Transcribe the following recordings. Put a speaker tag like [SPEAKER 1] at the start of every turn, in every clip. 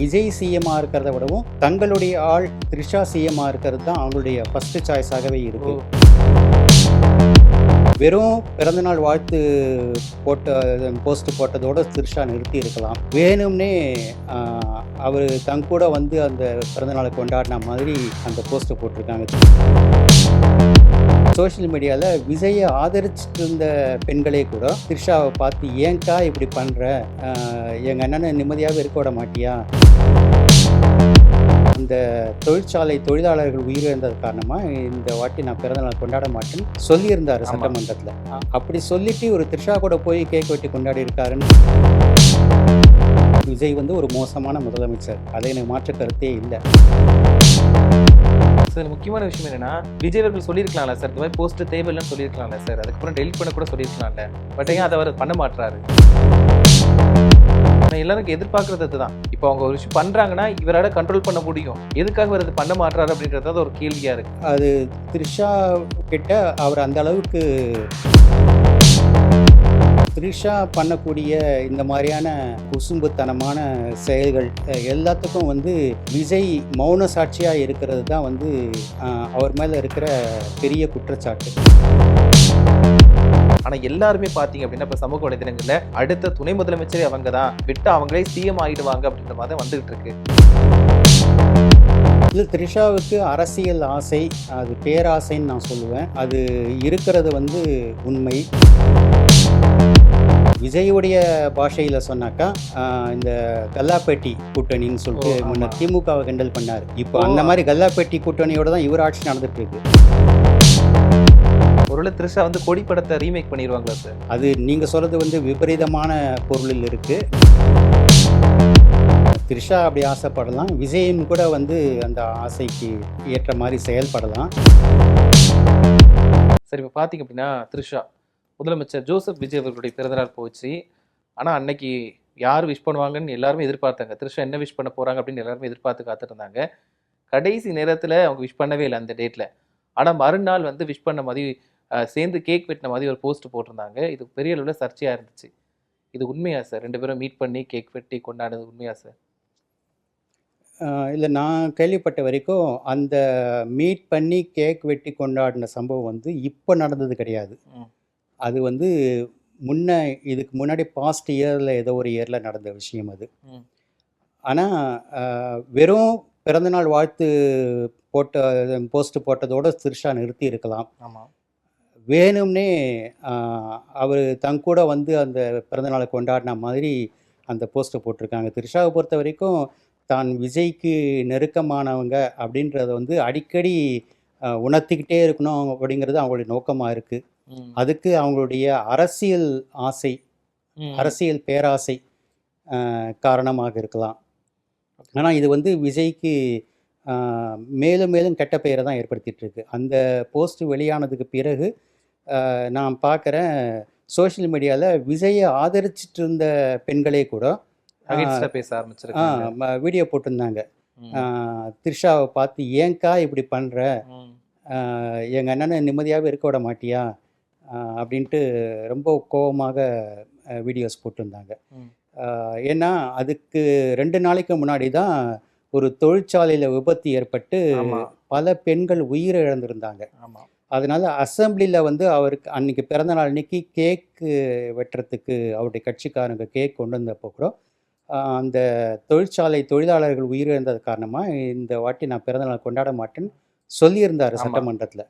[SPEAKER 1] விஜய் சிஎம்மா இருக்கிறத விடவும் தங்களுடைய ஆள் த்ரிஷா சிஎம்மா இருக்கிறது தான் அவங்களுடைய ஃபர்ஸ்ட் சாய்ஸாகவே இருக்கு. வெறும் பிறந்தநாள் வாழ்த்து போஸ்ட் போட்டதோட த்ரிஷா நிறுத்தி இருக்கலாம். வேணும்னே அவர் தங்கூட வந்து அந்த பிறந்தநாளை கொண்டாடின மாதிரி அந்த போஸ்ட்டை போட்டிருக்காங்க. சோஷியல் மீடியாவில் விஜயை ஆதரிச்சுட்டு இருந்த பெண்களே கூட த்ரிஷாவை பார்த்து ஏன்க்கா இப்படி பண்ணுற, எங்கள் அண்ணனை நிம்மதியாகவே இருக்க விட மாட்டியா, அந்த தொழிற்சாலை தொழிலாளர்கள் உயிரிழந்தது காரணமாக இந்த வாட்டி நான் பிறந்தநாள் கொண்டாட மாட்டேன்னு சொல்லியிருந்தார் சட்டமன்றத்தில். அப்படி சொல்லிட்டு ஒரு த்ரிஷா கூட போய் கேக் வெட்டி கொண்டாடி இருக்காருன்னு. விஜய் வந்து ஒரு மோசமான முதலமைச்சர், அதை எனக்கு மாற்று கருத்தே இல்லை.
[SPEAKER 2] சார் முக்கியமான விஷயம் என்னன்னா, விஜய் அவர்கள் சொல்லியிருக்கலாம்ல சார், இந்த மாதிரி போஸ்ட் தேவையில்லைன்னு சொல்லியிருக்கலாம்ல சார், அதுக்கப்புறம் டெலிட் பண்ண கூட சொல்லியிருக்கலாம்ல. பட் ஏன் அதை அவர் பண்ண மாட்டாரு? எல்லாருக்கும் எதிர்பார்க்கறது தான். இப்போ அவங்க ஒரு விஷயம் பண்றாங்கன்னா இவரால கண்ட்ரோல் பண்ண முடியும், எதுக்காக அவர் அதை பண்ண மாட்டாரு அப்படின்றது ஒரு கேள்வியா இருக்கு.
[SPEAKER 1] அது த்ரிஷா கிட்ட அவர் அந்த அளவுக்கு த்ரிஷா பண்ணக்கூடிய இந்த மாதிரியான குசும்புத்தனமான செயல்கள் எல்லாத்துக்கும் வந்து விஜய் மௌன சாட்சியாக இருக்கிறது தான் வந்து அவர் மேலே இருக்கிற பெரிய குற்றச்சாட்டு.
[SPEAKER 2] ஆனா எல்லாருமே பாத்தீங்க அப்படின்னா இப்ப சமூக வலைதளங்கள்ல அடுத்த துணை முதலமைச்சரே அவங்க தான், விட்டு அவங்களே சிஎம் ஆயிடுவாங்க அப்படின்ற மாதிரி வந்துகிட்டு இருக்கு.
[SPEAKER 1] இது த்ரிஷாவுக்கு அரசியல் ஆசை, அது பேராசைன்னு நான் சொல்லுவேன். அது இருக்கிறது வந்து உண்மை. விஜயுடைய பாஷையில் சொன்னாக்கா இந்த கல்லாப்பேட்டி கூட்டணின்னு சொல்லிட்டு முன்ன திமுகவை கிண்டல் பண்ணார். இப்போ அந்த மாதிரி கல்லாப்பேட்டி கூட்டணியோட தான் இவர் ஆட்சி நடந்துட்டு இருக்கு.
[SPEAKER 2] ஒருவேளை த்ரிஷா வந்து கொடி படத்தை ரீமேக் பண்ணிடுவாங்களா சார்?
[SPEAKER 1] அது நீங்கள் சொல்கிறது வந்து விபரீதமான பொருளில் இருக்குது. த்ரிஷா அப்படி ஆசைப்படலாம், விஜயும் கூட வந்து அந்த ஆசைக்கு ஏற்ற மாதிரி செயல்படலாம்.
[SPEAKER 2] சரி, இப்போ பார்த்தீங்க அப்படின்னா த்ரிஷா முதலமைச்சர் ஜோசப் விஜய் அவர்களுடைய பிறந்தநாள் போச்சு. ஆனால் அன்னைக்கு யார் விஷ் பண்ணுவாங்கன்னு எல்லாருமே எதிர்பார்த்தாங்க. த்ரிஷா என்ன விஷ் பண்ண போகிறாங்க அப்படின்னு எல்லாருமே எதிர்பார்த்து காத்துருந்தாங்க. கடைசி நேரத்தில் அவங்க விஷ் பண்ணவே இல்லை அந்த டேட்டில். ஆனால் மறுநாள் வந்து விஷ் பண்ண மாதிரி சேர்ந்து கேக் வெட்டின மாதிரி ஒரு போஸ்ட் போட்டிருந்தாங்க. இது பெரிய அளவில் சர்ச்சையாக இருந்துச்சு. இது உண்மையா சார்? 2 பேரும் மீட் பண்ணி கேக் வெட்டி கொண்டாடுறது உண்மையா சார்?
[SPEAKER 1] இல்லை, நான் கேள்விப்பட்ட வரைக்கும் அந்த மீட் பண்ணி கேக் வெட்டி கொண்டாடின சம்பவம் வந்து இப்போ நடந்தது கிடையாது. அது வந்து இதுக்கு முன்னாடி பாஸ்ட் இயரில் ஏதோ ஒரு இயரில் நடந்த விஷயம் அது. ஆனால் வெறும் பிறந்தநாள் வாழ்த்து போஸ்ட் போட்டதோட த்ரிஷா நிறுத்தி இருக்கலாம். வேணும்னே அவர் தங்கூட வந்து அந்த பிறந்தநாளை கொண்டாடின மாதிரி அந்த போஸ்ட்டை போட்டிருக்காங்க. த்ரிஷாவை பொறுத்த வரைக்கும் தான் விஜய்க்கு நெருக்கமானவங்க அப்படின்றத வந்து அடிக்கடி உணர்த்திக்கிட்டே இருக்கணும் அப்படிங்கிறது அவங்களுடைய நோக்கமாக இருக்குது. அதுக்கு அவங்களுடைய அரசியல் ஆசை, அரசியல் பேராசை காரணமாக இருக்கலாம். ஆனால் இது வந்து விஜய்க்கு மேலும் மேலும் கெட்ட பெயரை தான் ஏற்படுத்திட்டு இருக்கு. அந்த போஸ்ட் வெளியானதுக்கு பிறகு நான் பார்க்குறேன் சோஷியல் மீடியாவில் விஜயை ஆதரிச்சிட்டு இருந்த பெண்களே கூட
[SPEAKER 2] பேச ஆரம்பிச்சிருக்காங்க,
[SPEAKER 1] வீடியோ போட்டிருந்தாங்க. த்ரிஷாவை பார்த்து ஏன்க்கா இப்படி பண்ணுற, எங்கள் அண்ணனை நிம்மதியாகவே இருக்க விட மாட்டியா அப்படின்ட்டு ரொம்ப கோபமாக வீடியோஸ் போட்டிருந்தாங்க. ஏன்னா அதுக்கு 2 நாளைக்கு முன்னாடி தான் ஒரு தொழிற்சாலையில் விபத்து ஏற்பட்டு பல பெண்கள் உயிரை இழந்திருந்தாங்க. அதனால் அசம்பிளியில் வந்து அவருக்கு அன்றைக்கி பிறந்தநாள் அன்றைக்கி கேக்கு வெட்டுறதுக்கு அவருடைய கட்சிக்காரங்க கேக் கொண்டு வந்தப்போ கூட அந்த தொழிற்சாலை தொழிலாளர்கள் உயிரிழந்தது காரணமாக இந்த வாட்டி நான் பிறந்தநாள் கொண்டாட மாட்டேன்னு சொல்லியிருந்தார் சட்டமன்றத்தில்.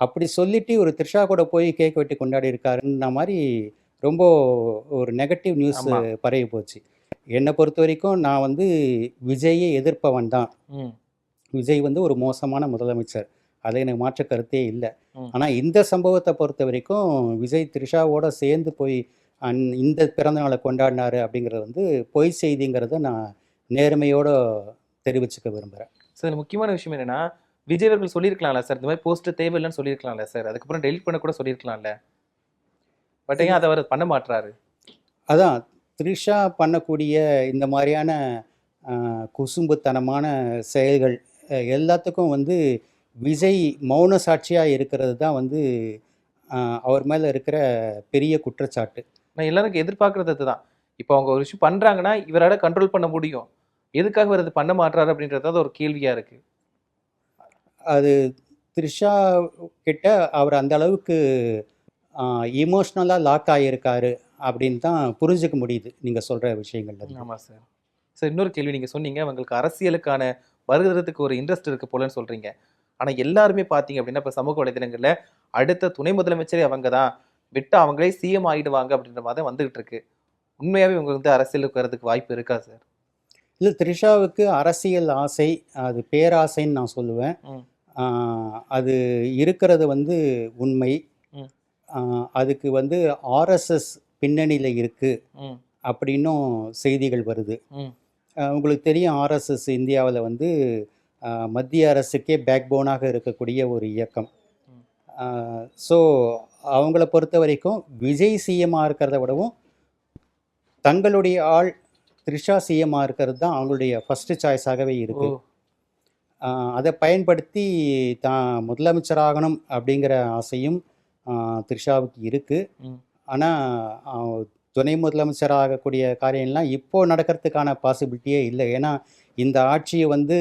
[SPEAKER 1] அப்படி சொல்லிட்டு ஒரு த்ரிஷா கூட போய் கேக் வெட்டி கொண்டாடி இருக்காருன்ன மாதிரி ரொம்ப ஒரு நெகட்டிவ் நியூஸ் பரவி போச்சு. என்னை பொறுத்த வரைக்கும் நான் வந்து விஜயை எதிர்ப்பவன் தான். விஜய் வந்து ஒரு மோசமான முதலமைச்சர், அதை எனக்கு மாற்று கருத்தே இல்லை. ஆனால் இந்த சம்பவத்தை பொறுத்த வரைக்கும் விஜய் த்ரிஷாவோட சேர்ந்து போய் இந்த பிறந்தநாளை கொண்டாடினாரு அப்படிங்கிறது வந்து பொய் செய்திங்கிறத நான் நேர்மையோடு தெரிவிச்சுக்க விரும்புகிறேன்.
[SPEAKER 2] சார் முக்கியமான விஷயம் என்னென்னா, விஜய் அவர்கள் சொல்லியிருக்கலாம்ல சார், இந்த மாதிரி போஸ்ட் தேவையில்லைன்னு சொல்லியிருக்கலாம்ல சார், அதுக்கப்புறம் டெலிட் பண்ண கூட சொல்லியிருக்கலாம்ல. பட் ஏன் அதை அவர் பண்ண மாட்டாரு?
[SPEAKER 1] அதான் த்ரிஷா பண்ணக்கூடிய இந்த மாதிரியான குசும்புத்தனமான செயல்கள் எல்லாத்துக்கும் வந்து விஜய் மௌன சாட்சியாக இருக்கிறது தான் வந்து அவர் மேலே இருக்கிற பெரிய குற்றச்சாட்டு.
[SPEAKER 2] நான் எல்லாருக்கும் எதிர்பார்க்கறது தான். இப்போ அவங்க ஒரு விஷயம் பண்றாங்கன்னா இவரால கண்ட்ரோல் பண்ண முடியும், எதுக்காக அவர் அது பண்ண மாட்றாரு அப்படின்றது ஒரு கேள்வியா இருக்கு.
[SPEAKER 1] அது த்ரிஷா கிட்ட அவர் அந்த அளவுக்கு எமோஷ்னலாக லாக் ஆகியிருக்காரு அப்படின்னு தான் புரிஞ்சுக்க முடியுது நீங்கள் சொல்கிற விஷயங்கள்ல இருந்து.
[SPEAKER 2] ஆமா சார். சார் இன்னொரு கேள்வி நீங்க சொன்னீங்க, அவங்களுக்கு அரசியலுக்கான வருகிறதுக்கு ஒரு இன்ட்ரெஸ்ட் இருக்கு போலன்னு சொல்றீங்க. ஆனா எல்லாருமே பார்த்தீங்க அப்படின்னா, இப்ப சமூக வலைதளங்கள்ல அடுத்த துணை முதலமைச்சரே அவங்க தான். விட்டா அவங்களே சிஎம் ஆயிடுவாங்க அப்படின்ற மாதிரி தான் வந்துகிட்டு இருக்கு. உண்மையாவே இவங்க வந்து அரசியலுக்கு வரதுக்கு வாய்ப்பு இருக்கா சார்?
[SPEAKER 1] இல்லை, த்ரிஷாவுக்கு அரசியல் ஆசை, அது பேராசைன்னு நான் சொல்லுவேன்.
[SPEAKER 2] ம்.
[SPEAKER 1] அது இருக்கிறது வந்து உண்மை.
[SPEAKER 2] ம்.
[SPEAKER 1] அதுக்கு வந்து ஆர்எஸ்எஸ் பின்னணியில் இருக்குது
[SPEAKER 2] ம்.
[SPEAKER 1] அப்படின்னும் செய்திகள் வருது.
[SPEAKER 2] ம்.
[SPEAKER 1] உங்களுக்கு தெரியும், ஆர்எஸ்எஸ் இந்தியாவில் வந்து மத்திய அரசுக்கே பேக் போனாக இருக்கக்கூடிய ஒரு இயக்கம்.
[SPEAKER 2] ம்.
[SPEAKER 1] ஸோ அவங்கள பொறுத்த வரைக்கும் விஜய் சிஎம்மாக இருக்கிறத விடவும் தங்களுடைய ஆள் த்ரிஷா சிஎம்மாக இருக்கிறது தான் அவங்களுடைய ஃபஸ்ட்டு சாய்ஸாகவே
[SPEAKER 2] ஓ!
[SPEAKER 1] இருக்குது. அதை பயன்படுத்தி தான் முதலமைச்சராகணும் அப்படிங்கிற ஆசையும் த்ரிஷாவுக்கு இருக்குது.
[SPEAKER 2] ம்.
[SPEAKER 1] ஆனால் துணை முதலமைச்சர் ஆகக்கூடிய காரியம்லாம் இப்போது நடக்கிறதுக்கான பாசிபிலிட்டியே இல்லை. ஏன்னா இந்த ஆட்சியை வந்து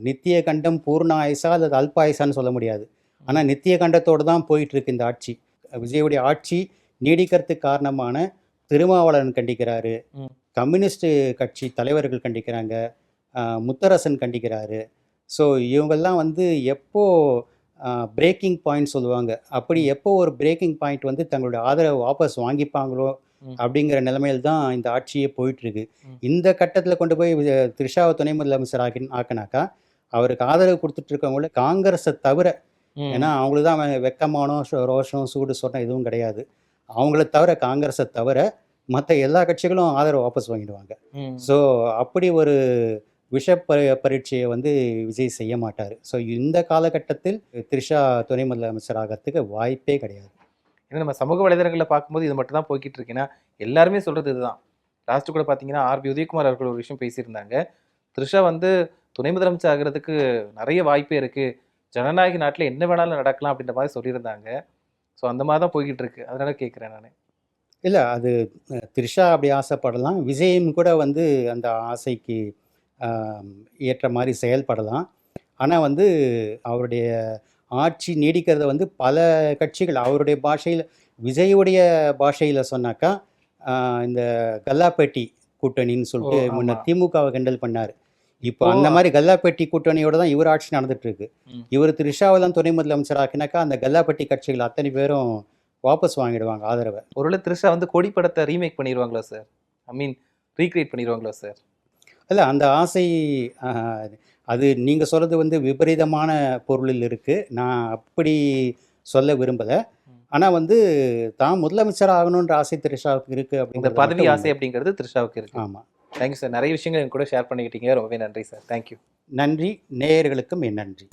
[SPEAKER 1] நித்திய கண்டம் பூர்ண ஆயுசா அல்லது அல்ப ஆயுசான்னு சொல்ல முடியாது. ஆனால் நித்திய கண்டத்தோடு தான் போயிட்டுருக்கு இந்த ஆட்சி. விஜயுடைய ஆட்சி நீடிக்கிறதுக்கு காரணமான திருமாவளவன் கண்டிக்கிறாரு,
[SPEAKER 2] ம்.
[SPEAKER 1] கம்யூனிஸ்ட் கட்சி தலைவர்கள் கண்டிக்கிறாங்க, முத்தரசன் கண்டிக்கிறாரு. ஸோ இவங்கெல்லாம் வந்து எப்போ பிரேக்கிங் பாயிண்ட் சொல்லுவாங்க, அப்படி எப்போ ஒரு பிரேக்கிங் பாயிண்ட் வந்து தங்களுடைய ஆதரவை வாபஸ் வாங்கிப்பாங்களோ
[SPEAKER 2] ம்.
[SPEAKER 1] அப்படிங்கிற நிலைமையில் தான் இந்த ஆட்சியே போயிட்டுருக்கு.
[SPEAKER 2] ம்.
[SPEAKER 1] இந்த கட்டத்தில் கொண்டு போய் த்ரிஷாவை துணை முதலமைச்சர் ஆக்கினாக்கா அவருக்கு ஆதரவு கொடுத்துட்ருக்கவங்கள காங்கிரஸை தவிர,
[SPEAKER 2] ம்.
[SPEAKER 1] ஏன்னா அவங்களுக்கு தான் வெக்கமானம் ரோஷம் சூடு சொன்ன எதுவும் கிடையாது, அவங்கள தவிர காங்கிரஸை தவிர மற்ற எல்லா கட்சிகளும் ஆதரவு வாபஸ் வாங்கிடுவாங்க.
[SPEAKER 2] ம்.
[SPEAKER 1] ஸோ அப்படி ஒரு விஷ பரீட்சையை வந்து விஜய் செய்ய மாட்டார். ஸோ இந்த காலகட்டத்தில் த்ரிஷா துணை முதலமைச்சர் ஆகிறதுக்கு வாய்ப்பே கிடையாது.
[SPEAKER 2] ஏன்னா நம்ம சமூக வலைதளங்களில் பார்க்கும்போது இது மட்டும் தான் போய்கிட்டு இருக்கு. ஏன்னா எல்லாருமே சொல்றது இதுதான். லாஸ்ட் கூட பார்த்தீங்கன்னா ஆர்பி உதயகுமார் அவர்கள் ஒரு விஷயம் பேசியிருந்தாங்க. த்ரிஷா வந்து துணை முதலமைச்சர் ஆகிறதுக்கு நிறைய வாய்ப்பே இருக்கு, ஜனநாயக நாட்டில் என்ன வேணாலும் நடக்கலாம் அப்படின்ற மாதிரி சொல்லியிருந்தாங்க. ஸோ அந்த மாதிரி தான் போய்கிட்டு இருக்கு. அதனால கேட்குறேன் நான்.
[SPEAKER 1] இல்லை, அது த்ரிஷா அப்படி ஆசைப்படலாம், விஜயும் கூட வந்து அந்த ஆசைக்கு ஏற்ற மாதிரி செயல்படலாம். ஆனால் வந்து அவருடைய ஆட்சி நீடிக்கிறத வந்து பல கட்சிகள் அவருடைய பாஷையில், விஜயுடைய பாஷையில் சொன்னாக்கா இந்த கல்லாப்பேட்டி கூட்டணின்னு சொல்லிட்டு முன்ன திமுகவை கிண்டல் பண்ணார். இப்போ அந்த மாதிரி கல்லாப்பேட்டி கூட்டணியோட தான் இவர் ஆட்சி நடந்துட்டு இருக்கு. இவர் த்ரிஷாவை தான் துணை முதலமைச்சர் ஆக்கினாக்கா அந்த கல்லாப்பேட்டி கட்சிகள் அத்தனை பேரும் வாபஸ் வாங்கிடுவாங்க ஆதரவை.
[SPEAKER 2] ஒருவேளை த்ரிஷா வந்து கொடி படத்தை ரீமேக் பண்ணிடுவாங்களா சார்? ஐ மீன் ரீக்ரியேட் பண்ணிடுவாங்களா சார்?
[SPEAKER 1] இல்லை, அந்த ஆசை அது நீங்கள் சொல்கிறது வந்து விபரீதமான பொருளில் இருக்குது. நான் அப்படி சொல்ல விரும்பலை. ஆனால் வந்து தான் முதலமைச்சர் ஆகணுன்ற ஆசை த்ரிஷாவுக்கு இருக்குது.
[SPEAKER 2] இந்த
[SPEAKER 1] அப்படிங்கிற
[SPEAKER 2] பதவி ஆசை அப்படிங்கிறது த்ரிஷாவுக்கு இருக்கு.
[SPEAKER 1] ஆமாம்.
[SPEAKER 2] Thank you sir. நிறைய விஷயங்கள் என் கூட ஷேர் பண்ணிக்கிட்டீங்க. ரொம்பவே நன்றி சார். தேங்க்யூ.
[SPEAKER 1] நன்றி. நேயர்களுக்கும் என் நன்றி.